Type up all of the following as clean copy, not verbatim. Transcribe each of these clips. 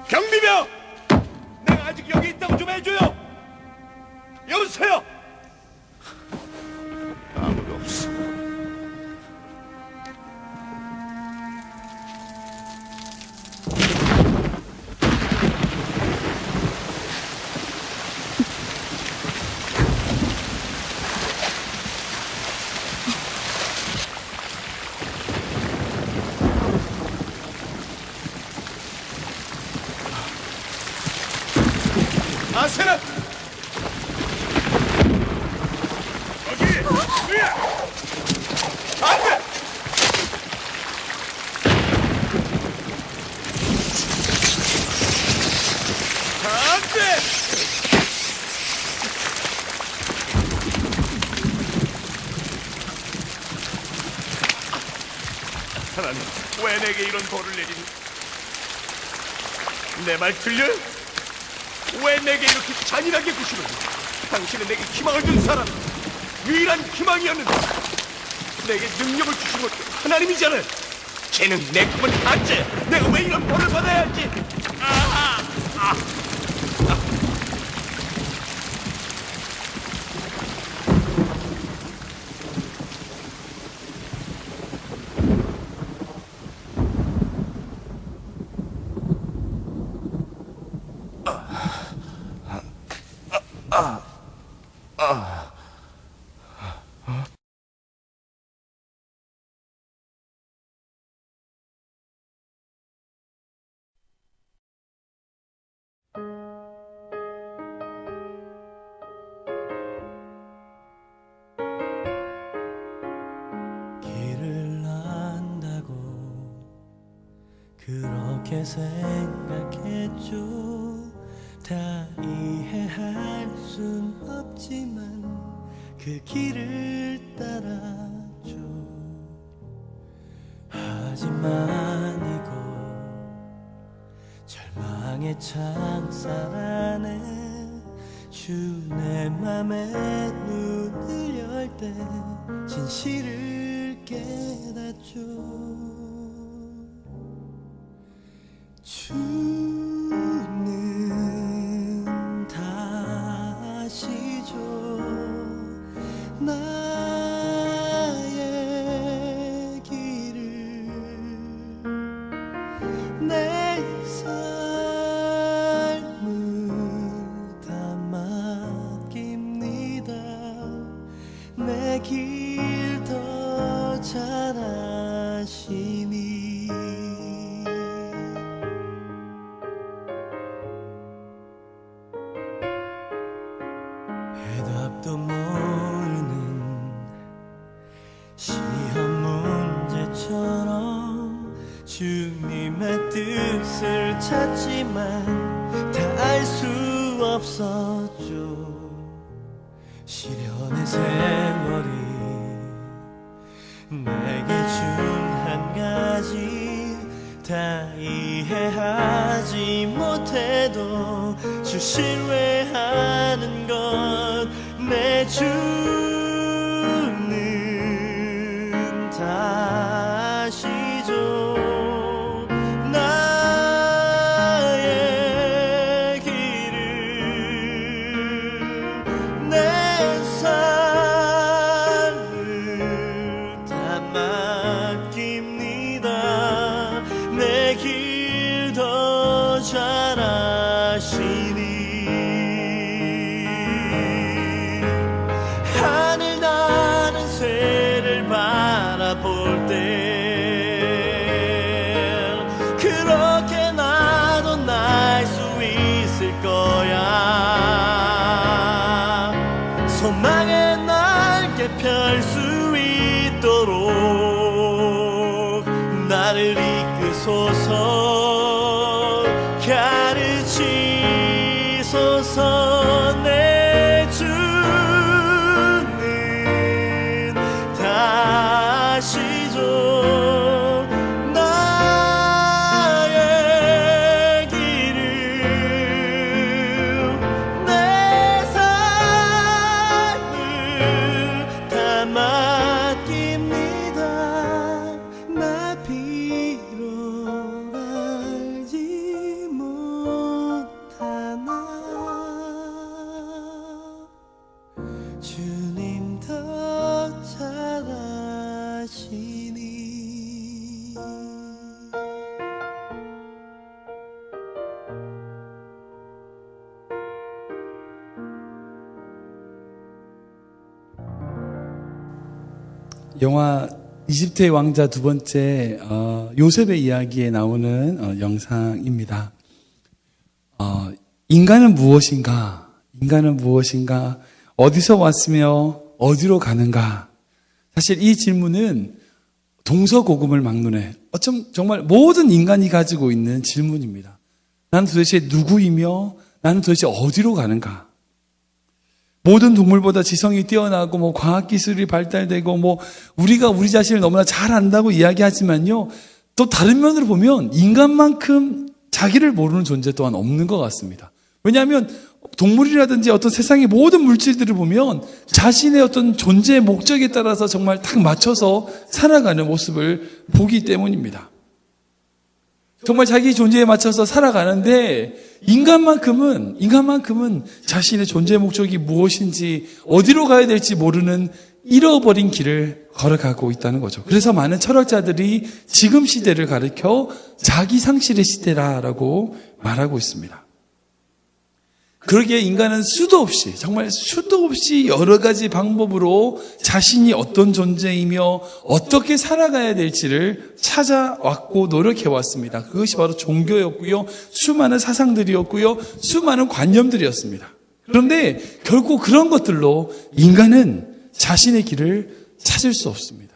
경비병! 내가 아직 여기 있다고 좀 해줘요! 여보세요! 아무도 없어. 아세나! 거기! 으야! 안 돼! 안 돼! 하나님, 왜 내게 이런 벌을 내리니? 내 말 들려? 왜 내게 이렇게 잔인하게 구시는지? 당신은 내게 희망을 준 사람, 유일한 희망이었는데 내게 능력을 주신 것도 하나님이잖아. 쟤는 내 꿈을 닫지. 내가 왜 이런 벌을 받아야 할지. 길을 안다고 그렇게 생각했죠. 다 이해할 순 없지만 그 길을 따랐죠. 하지만 이곳 절망의 창살 안에 주 내 맘에 눈을 열 때 진실을 깨닫죠. 주는 다시죠. 나의 길을 내 삶을 다 맡깁니다. 내 길 더 잘 아시니 해답도 모르는 시험 문제처럼 주님의 뜻을 찾지만 다 알 수 없었죠. 시련의 세월이 내게 준 한 가지 다 이해하지 못해도 주 신뢰하는 것 내 주는 다시죠. 나의 길을 내 삶을 다 맡깁니다. 내 길 더 잘 아시니 하늘 나는 새를 바라볼 때 그렇게 나도 날 수 있을 거야. 소망의 날개 펼 수 있도록 나를 이끄소서 가르치소서. 내 주는 다시죠. 나의 길을 영화 이집트의 왕자 두 번째 요셉의 이야기에 나오는 영상입니다. 인간은 무엇인가? 인간은 무엇인가? 어디서 왔으며 어디로 가는가? 사실 이 질문은 동서고금을 막론해 정말 모든 인간이 가지고 있는 질문입니다. 나는 도대체 누구이며 나는 도대체 어디로 가는가? 모든 동물보다 지성이 뛰어나고 과학기술이 발달되고 우리가 우리 자신을 너무나 잘 안다고 이야기하지만요, 또 다른 면으로 보면 인간만큼 자기를 모르는 존재 또한 없는 것 같습니다. 왜냐하면 동물이라든지 어떤 세상의 모든 물질들을 보면 자신의 어떤 존재의 목적에 따라서 정말 딱 맞춰서 살아가는 모습을 보기 때문입니다. 정말 자기 존재에 맞춰서 살아가는데 인간만큼은 자신의 존재의 목적이 무엇인지 어디로 가야 될지 모르는 잃어버린 길을 걸어가고 있다는 거죠. 그래서 많은 철학자들이 지금 시대를 가리켜 자기 상실의 시대라고 말하고 있습니다. 그러기에 인간은 정말 수도 없이 여러 가지 방법으로 자신이 어떤 존재이며 어떻게 살아가야 될지를 찾아왔고 노력해왔습니다. 그것이 바로 종교였고요, 수많은 사상들이었고요, 수많은 관념들이었습니다. 그런데 결국 그런 것들로 인간은 자신의 길을 찾을 수 없습니다.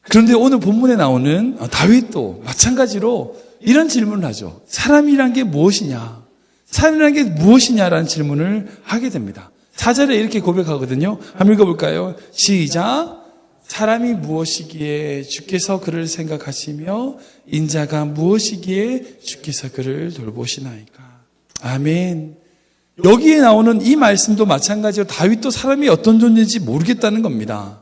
그런데 오늘 본문에 나오는 다윗도 마찬가지로 이런 질문을 하죠. 사람이란 게 무엇이냐? 사람이라는 게 무엇이냐라는 질문을 하게 됩니다. 4절에 이렇게 고백하거든요. 한번 읽어볼까요? 시작. 사람이 무엇이기에 주께서 그를 생각하시며 인자가 무엇이기에 주께서 그를 돌보시나이까. 아멘. 여기에 나오는 이 말씀도 마찬가지로 다윗도 사람이 어떤 존재인지 모르겠다는 겁니다.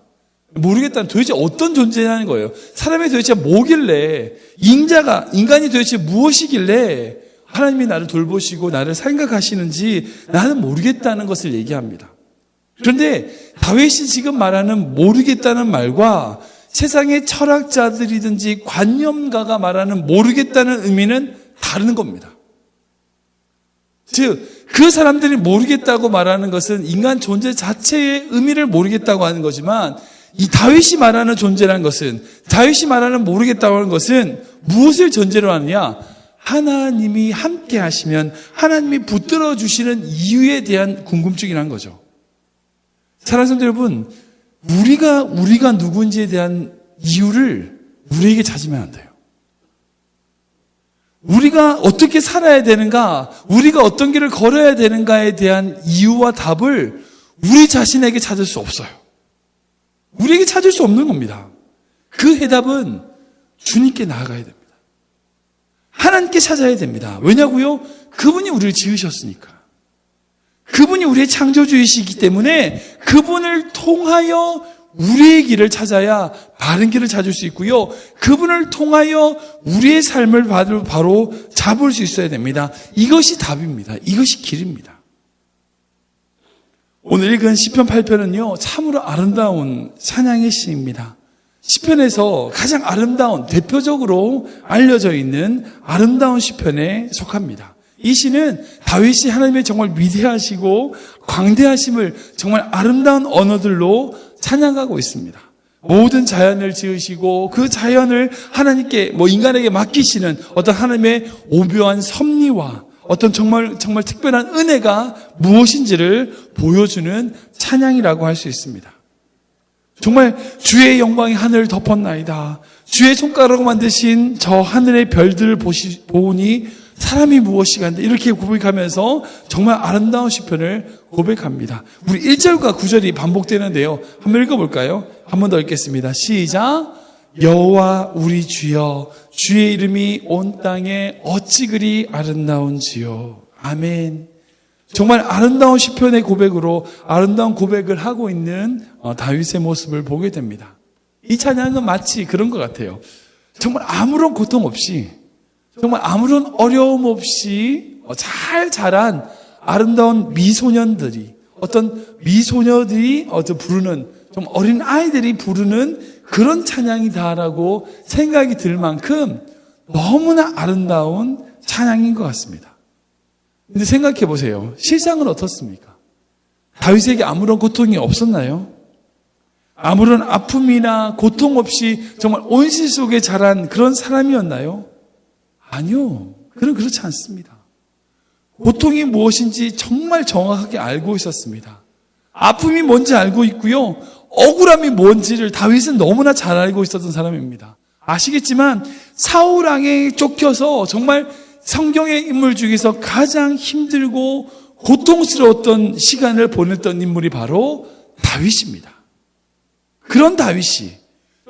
도대체 어떤 존재냐는 거예요. 사람이 도대체 뭐길래, 인간이 도대체 무엇이길래 하나님이 나를 돌보시고 나를 생각하시는지 나는 모르겠다는 것을 얘기합니다. 그런데 다윗이 지금 말하는 모르겠다는 말과 세상의 철학자들이든지 관념가가 말하는 모르겠다는 의미는 다른 겁니다. 즉, 그 사람들이 모르겠다고 말하는 것은 인간 존재 자체의 의미를 모르겠다고 하는 거지만, 이 다윗이 말하는 존재라는 것은, 다윗이 말하는 모르겠다고 하는 것은 무엇을 전제로 하느냐? 하나님이 함께 하시면 하나님이 붙들어 주시는 이유에 대한 궁금증이라는 거죠. 사랑하는 성도 여러분, 우리가 누군지에 대한 이유를 우리에게 찾으면 안 돼요. 우리가 어떻게 살아야 되는가, 우리가 어떤 길을 걸어야 되는가에 대한 이유와 답을 우리 자신에게 찾을 수 없어요. 우리에게 찾을 수 없는 겁니다. 그 해답은 주님께 나아가야 됩니다. 하나님께 찾아야 됩니다. 왜냐고요? 그분이 우리를 지으셨으니까. 그분이 우리의 창조주이시기 때문에 그분을 통하여 우리의 길을 찾아야 바른 길을 찾을 수 있고요. 그분을 통하여 우리의 삶을 바로 잡을 수 있어야 됩니다. 이것이 답입니다. 이것이 길입니다. 오늘 읽은 시편 8편은요, 참으로 아름다운 찬양의 시입니다. 시편에서 가장 아름다운, 대표적으로 알려져 있는 아름다운 시편에 속합니다. 이 시는 다윗이 하나님의 정말 위대하시고 광대하심을 정말 아름다운 언어들로 찬양하고 있습니다. 모든 자연을 지으시고 그 자연을 하나님께, 인간에게 맡기시는 어떤 하나님의 오묘한 섭리와 어떤 정말 특별한 은혜가 무엇인지를 보여주는 찬양이라고 할 수 있습니다. 정말 주의 영광이 하늘을 덮었나이다. 주의 손가락으로 만드신 저 하늘의 별들을 보니 사람이 무엇이간데, 이렇게 고백하면서 정말 아름다운 시편을 고백합니다. 우리 1절과 9절이 반복되는데요. 한번 읽어볼까요? 한 번 더 읽겠습니다. 시작. 여호와 우리 주여, 주의 이름이 온 땅에 어찌 그리 아름다운지요. 아멘. 정말 아름다운 시편의 고백으로 아름다운 고백을 하고 있는 다윗의 모습을 보게 됩니다. 이 찬양은 마치 그런 것 같아요. 정말 아무런 고통 없이, 정말 아무런 어려움 없이 잘 자란 아름다운 미소년들이 부르는, 좀 어린 아이들이 부르는 그런 찬양이다라고 생각이 들 만큼 너무나 아름다운 찬양인 것 같습니다. 근데 생각해 보세요. 실상은 어떻습니까? 다윗에게 아무런 고통이 없었나요? 아무런 아픔이나 고통 없이 정말 온실 속에 자란 그런 사람이었나요? 아니요. 그는 그렇지 않습니다. 고통이 무엇인지 정말 정확하게 알고 있었습니다. 아픔이 뭔지 알고 있고요. 억울함이 뭔지를 다윗은 너무나 잘 알고 있었던 사람입니다. 아시겠지만 사울 왕에 쫓겨서 정말 성경의 인물 중에서 가장 힘들고 고통스러웠던 시간을 보냈던 인물이 바로 다윗입니다. 그런 다윗이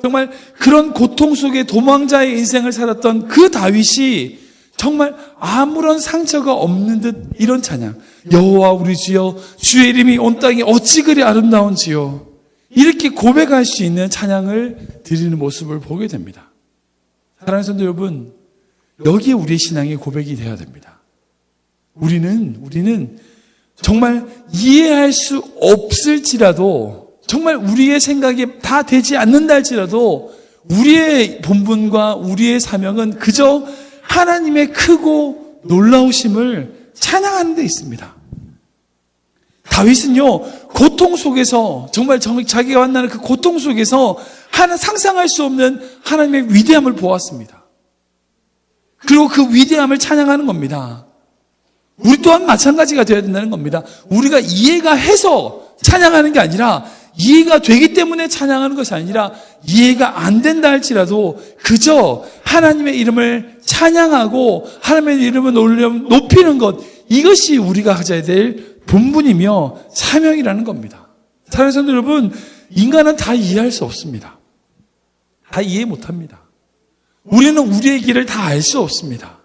정말 그런 고통 속에 도망자의 인생을 살았던 그 다윗이 정말 아무런 상처가 없는 듯 이런 찬양, 여호와 우리 주여 주의 이름이 온 땅에 어찌 그리 아름다운지요, 이렇게 고백할 수 있는 찬양을 드리는 모습을 보게 됩니다. 사랑하는 성도 여러분, 여기에 우리의 신앙의 고백이 되어야 됩니다. 우리는 정말 이해할 수 없을지라도, 정말 우리의 생각이 다 되지 않는다 할지라도 우리의 본분과 우리의 사명은 그저 하나님의 크고 놀라우심을 찬양하는 데 있습니다. 다윗은요, 고통 속에서, 정말 자기가 만나는 그 고통 속에서 상상할 수 없는 하나님의 위대함을 보았습니다. 그리고 그 위대함을 찬양하는 겁니다. 우리 또한 마찬가지가 되어야 된다는 겁니다. 우리가 이해가 해서 찬양하는 게 아니라, 이해가 되기 때문에 찬양하는 것이 아니라, 이해가 안 된다 할지라도 그저 하나님의 이름을 찬양하고 하나님의 이름을 높이는 것, 이것이 우리가 가져야 될 본분이며 사명이라는 겁니다. 사랑하는 성도 여러분, 인간은 다 이해할 수 없습니다. 다 이해 못합니다. 우리는 우리의 길을 다 알 수 없습니다.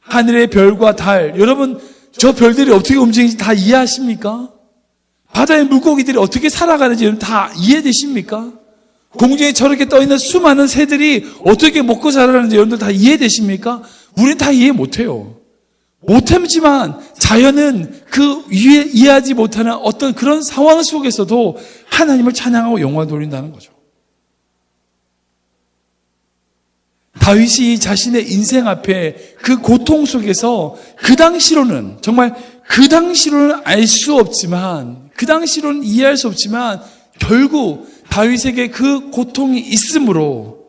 하늘의 별과 달, 여러분 저 별들이 어떻게 움직이는지 다 이해하십니까? 바다의 물고기들이 어떻게 살아가는지 여러분 다 이해되십니까? 공중에 저렇게 떠있는 수많은 새들이 어떻게 먹고 자라는지 여러분들 다 이해되십니까? 우리는 다 이해 못해요. 못하지만 자연은 그 이해하지 못하는 어떤 그런 상황 속에서도 하나님을 찬양하고 영화 돌린다는 거죠. 다윗이 자신의 인생 앞에 그 고통 속에서 그 당시로는 정말 그 당시로는 알 수 없지만, 그 당시로는 이해할 수 없지만 결국 다윗에게 그 고통이 있으므로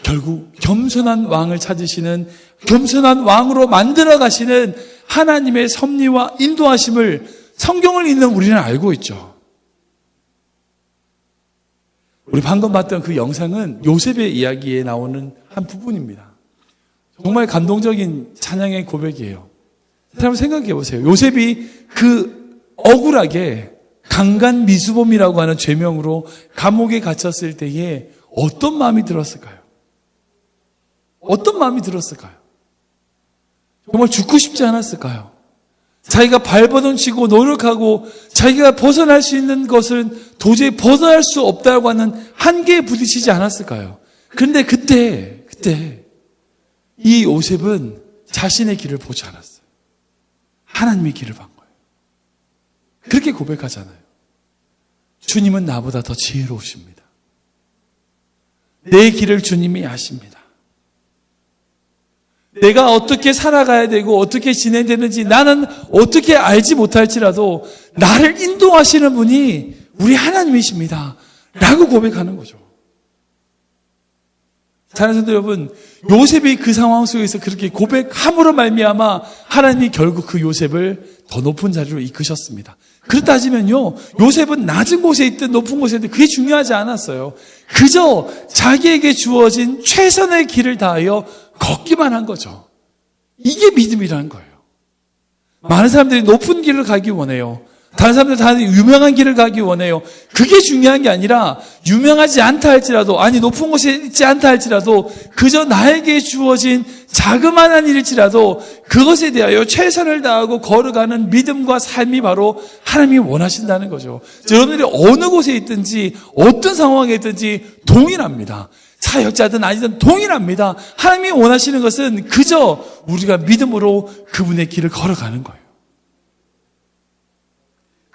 결국 겸손한 왕을 찾으시는, 겸손한 왕으로 만들어 가시는 하나님의 섭리와 인도하심을 성경을 읽는 우리는 알고 있죠. 우리 방금 봤던 그 영상은 요셉의 이야기에 나오는 한 부분입니다. 정말 감동적인 찬양의 고백이에요. 여러분 생각해 보세요. 요셉이 그 억울하게 강간 미수범이라고 하는 죄명으로 감옥에 갇혔을 때에 어떤 마음이 들었을까요? 어떤 마음이 들었을까요? 정말 죽고 싶지 않았을까요? 자기가 발버둥치고 노력하고 자기가 벗어날 수 있는 것은 도저히 벗어날 수 없다고 하는 한계에 부딪히지 않았을까요? 그런데 그때 이 요셉은 자신의 길을 보지 않았어요. 하나님의 길을 본 거예요. 그렇게 고백하잖아요. 주님은 나보다 더 지혜로우십니다. 내 길을 주님이 아십니다. 내가 어떻게 살아가야 되고 어떻게 진행되는지 나는 어떻게 알지 못할지라도 나를 인도하시는 분이 우리 하나님이십니다. 라고 고백하는 거죠. 사랑하는 성도 여러분, 요셉이 그 상황 속에서 그렇게 고백함으로 말미암아 하나님이 결국 그 요셉을 더 높은 자리로 이끄셨습니다. 그렇다 하지만요, 요셉은 낮은 곳에 있든 높은 곳에 있든 그게 중요하지 않았어요. 그저 자기에게 주어진 최선의 길을 다하여 걷기만 한 거죠. 이게 믿음이라는 거예요. 많은 사람들이 높은 길을 가기 원해요. 다른 사람들 다 유명한 길을 가기 원해요. 그게 중요한 게 아니라 유명하지 않다 할지라도, 아니 높은 곳에 있지 않다 할지라도 그저 나에게 주어진 자그마한 일일지라도 그것에 대하여 최선을 다하고 걸어가는 믿음과 삶이 바로 하나님이 원하신다는 거죠. 여러분들이 어느 곳에 있든지 어떤 상황에 있든지 동일합니다. 사역자든 아니든 동일합니다. 하나님이 원하시는 것은 그저 우리가 믿음으로 그분의 길을 걸어가는 거예요.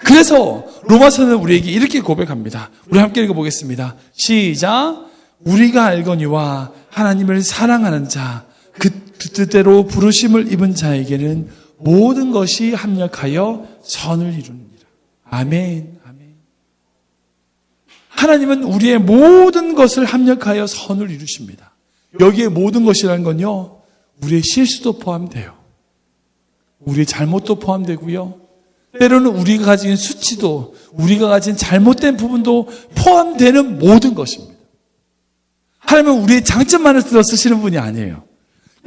그래서 로마서는 우리에게 이렇게 고백합니다. 우리 함께 읽어보겠습니다. 시작. 우리가 알거니와 하나님을 사랑하는 자, 그 뜻대로 부르심을 입은 자에게는 모든 것이 합력하여 선을 이루느니라. 아멘. 아멘. 하나님은 우리의 모든 것을 합력하여 선을 이루십니다. 여기에 모든 것이라는 건요, 우리의 실수도 포함돼요. 우리의 잘못도 포함되고요. 때로는 우리가 가진 수치도, 우리가 가진 잘못된 부분도 포함되는 모든 것입니다. 하나님은 우리의 장점만을 들어 쓰시는 분이 아니에요.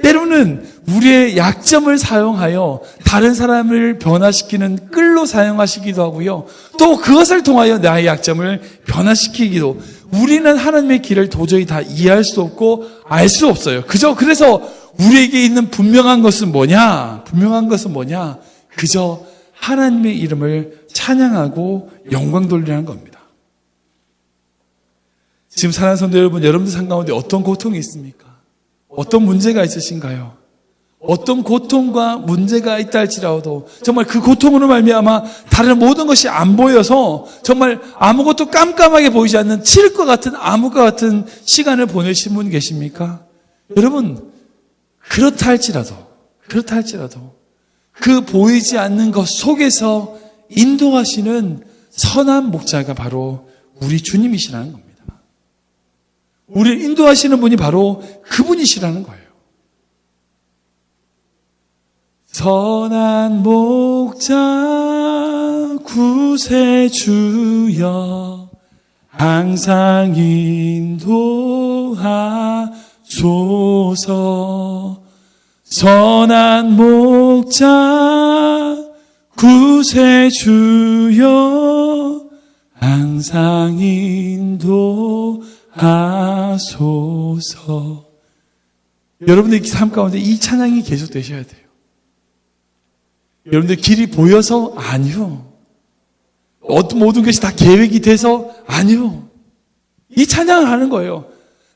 때로는 우리의 약점을 사용하여 다른 사람을 변화시키는 끌로 사용하시기도 하고요. 또 그것을 통하여 나의 약점을 변화시키기도. 우리는 하나님의 길을 도저히 다 이해할 수 없고 알 수 없어요. 그래서 우리에게 있는 분명한 것은 뭐냐? 그저 하나님의 이름을 찬양하고 영광 돌리라는 겁니다. 지금 사랑하는 성도 여러분, 여러분들 삶 가운데 어떤 고통이 있습니까? 어떤 문제가 있으신가요? 어떤 고통과 문제가 있다 할지라도 정말 그 고통으로 말미암아 다른 모든 것이 안 보여서 정말 아무것도 깜깜하게 보이지 않는 칠과 같은 암흑과 같은 시간을 보내신 분 계십니까? 여러분, 그렇다 할지라도 그 보이지 않는 것 속에서 인도하시는 선한 목자가 바로 우리 주님이시라는 겁니다. 우리를 인도하시는 분이 바로 그분이시라는 거예요. 선한 목자 구세주여 항상 인도하소서. 선한 목자 구세주여 항상 인도하소서. 여러분들 삶 가운데 이 찬양이 계속 되셔야 돼요. 여러분들 길이 보여서? 아니요. 모든 것이 다 계획이 돼서? 아니요. 이 찬양을 하는 거예요.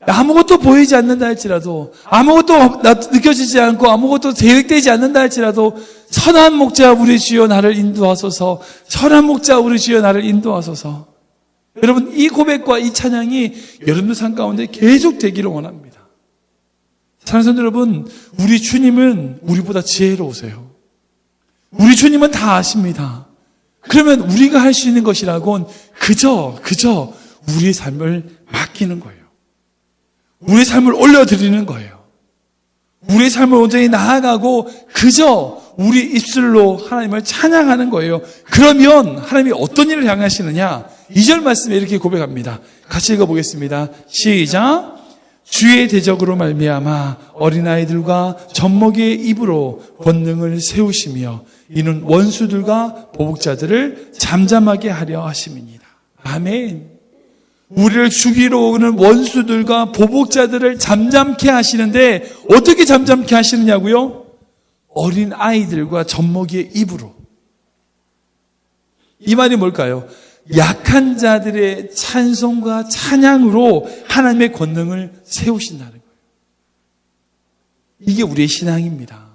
아무것도 보이지 않는다 할지라도, 아무것도 느껴지지 않고 아무것도 계획되지 않는다 할지라도 선한 목자 우리 주여 나를 인도하소서. 선한 목자 우리 주여 나를 인도하소서. 여러분, 이 고백과 이 찬양이 여러분들 삶 가운데 계속 되기를 원합니다. 사랑하는 성도 여러분, 우리 주님은 우리보다 지혜로우세요. 우리 주님은 다 아십니다. 그러면 우리가 할 수 있는 것이라곤 그저 우리의 삶을 맡기는 거예요. 우리의 삶을 올려드리는 거예요. 우리의 삶을 온전히 나아가고 그저 우리 입술로 하나님을 찬양하는 거예요. 그러면 하나님이 어떤 일을 향하시느냐? 2절 말씀에 이렇게 고백합니다. 같이 읽어보겠습니다. 시작. 주의 대적으로 말미암아 어린아이들과 젖먹이의 입으로 권능을 세우시며 이는 원수들과 보복자들을 잠잠하게 하려 하심이니라. 아멘. 우리를 죽이러 오는 원수들과 보복자들을 잠잠케 하시는데 어떻게 잠잠케 하시느냐고요? 어린 아이들과 젖먹이의 입으로. 이 말이 뭘까요? 약한 자들의 찬송과 찬양으로 하나님의 권능을 세우신다는 거예요. 이게 우리의 신앙입니다.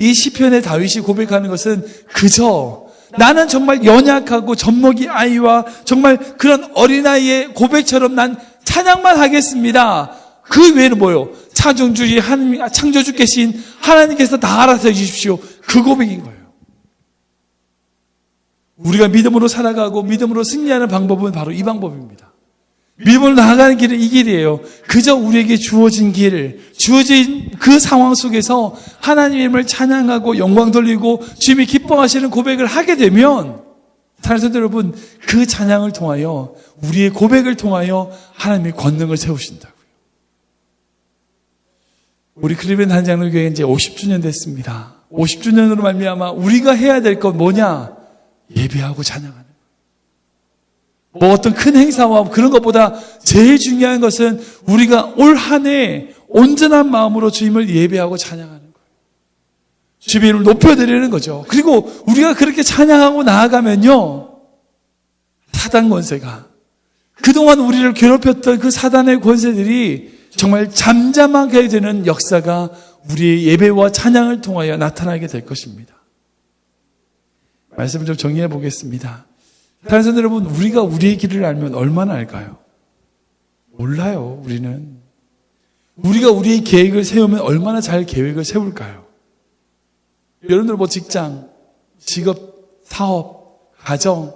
이 시편의 다윗이 고백하는 것은 그저 나는 정말 연약하고 젖먹이 아이와 정말 그런 어린아이의 고백처럼 난 찬양만 하겠습니다. 그 외에는 뭐예요? 창조주께신 하나님께서 다 알아서 해주십시오. 그 고백인 거예요. 우리가 믿음으로 살아가고 믿음으로 승리하는 방법은 바로 이 방법입니다. 믿음으로 나아가는 길은 이 길이에요. 그저 우리에게 주어진 그 상황 속에서 하나님을 찬양하고 영광 돌리고 주님이 기뻐하시는 고백을 하게 되면 사랑하는 성도 여러분, 그 찬양을 통하여 우리의 고백을 통하여 하나님의 권능을 세우신다고요. 우리 크리벤 한장로교회 이제 50주년 됐습니다. 50주년으로 말미암아 우리가 해야 될 건 뭐냐? 예배하고 찬양하는. 뭐 어떤 큰 행사와 그런 것보다 제일 중요한 것은 우리가 올 한 해 온전한 마음으로 주님을 예배하고 찬양하는 거예요. 주님의 이름을 높여드리는 거죠. 그리고 우리가 그렇게 찬양하고 나아가면요, 사단 권세가, 그동안 우리를 괴롭혔던 그 사단의 권세들이 정말 잠잠하게 되는 역사가 우리의 예배와 찬양을 통하여 나타나게 될 것입니다. 말씀을 좀 정리해 보겠습니다. 사랑하는 성도 여러분, 우리가 우리의 길을 알면 얼마나 알까요? 몰라요, 우리는. 우리가 우리의 계획을 세우면 얼마나 잘 계획을 세울까요? 여러분들 직장, 직업, 사업, 가정,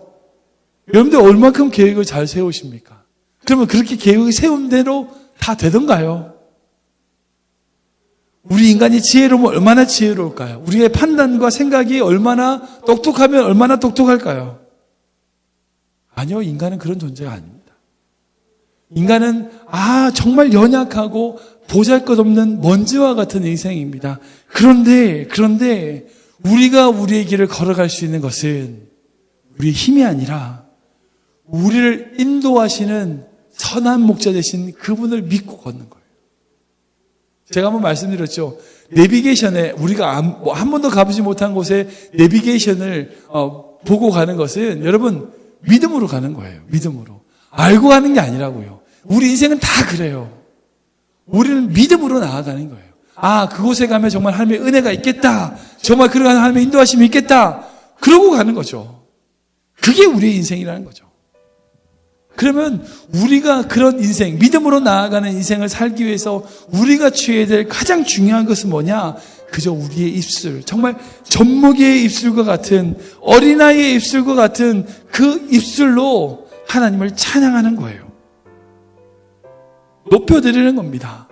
여러분들 얼마큼 계획을 잘 세우십니까? 그러면 그렇게 계획을 세운 대로 다 되던가요? 우리 인간이 지혜로우면 얼마나 지혜로울까요? 우리의 판단과 생각이 얼마나 똑똑하면 얼마나 똑똑할까요? 아니요, 인간은 그런 존재가 아닙니다. 인간은 정말 연약하고 보잘것없는 먼지와 같은 인생입니다. 그런데 우리가 우리의 길을 걸어갈 수 있는 것은 우리의 힘이 아니라 우리를 인도하시는 선한 목자 되신 그분을 믿고 걷는 거예요. 제가 한번 말씀드렸죠. 내비게이션에 우리가 한 번도 가보지 못한 곳에 내비게이션을 보고 가는 것은 여러분 믿음으로 가는 거예요. 믿음으로. 알고 가는 게 아니라고요. 우리 인생은 다 그래요. 우리는 믿음으로 나아가는 거예요. 그곳에 가면 정말 하나님의 은혜가 있겠다. 정말 그러한 하나님의 인도하심이 있겠다. 그러고 가는 거죠. 그게 우리의 인생이라는 거죠. 그러면 우리가 그런 인생, 믿음으로 나아가는 인생을 살기 위해서 우리가 취해야 될 가장 중요한 것은 뭐냐? 그저 우리의 입술, 정말 젖먹이의 입술과 같은, 어린아이의 입술과 같은 그 입술로 하나님을 찬양하는 거예요. 높여드리는 겁니다.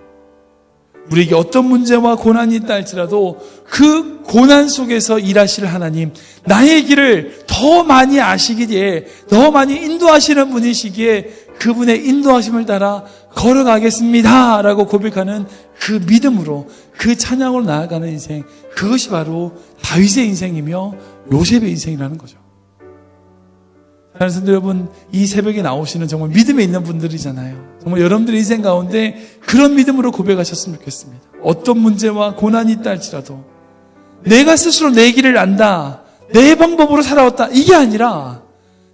우리에게 어떤 문제와 고난이 있다 할지라도 그 고난 속에서 일하실 하나님, 나의 길을 더 많이 아시기에, 더 많이 인도하시는 분이시기에 그분의 인도하심을 따라 걸어가겠습니다 라고 고백하는 그 믿음으로, 그 찬양으로 나아가는 인생, 그것이 바로 다윗의 인생이며 요셉의 인생이라는 거죠. 사랑하는 성도 여러분, 이 새벽에 나오시는 정말 믿음에 있는 분들이잖아요. 정말 여러분들의 인생 가운데 그런 믿음으로 고백하셨으면 좋겠습니다. 어떤 문제와 고난이 있다 할지라도 내가 스스로 내 길을 안다, 내 방법으로 살아왔다, 이게 아니라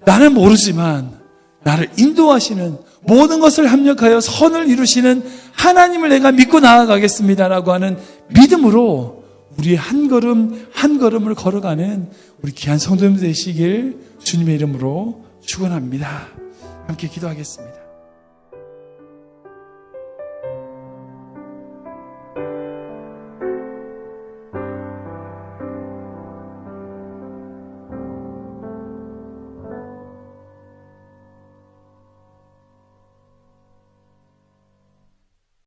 나는 모르지만 나를 인도하시는, 모든 것을 합력하여 선을 이루시는 하나님을 내가 믿고 나아가겠습니다라고 하는 믿음으로 우리 한 걸음 한 걸음을 걸어가는 우리 귀한 성도님들 되시길 주님의 이름으로 축원합니다. 함께 기도하겠습니다.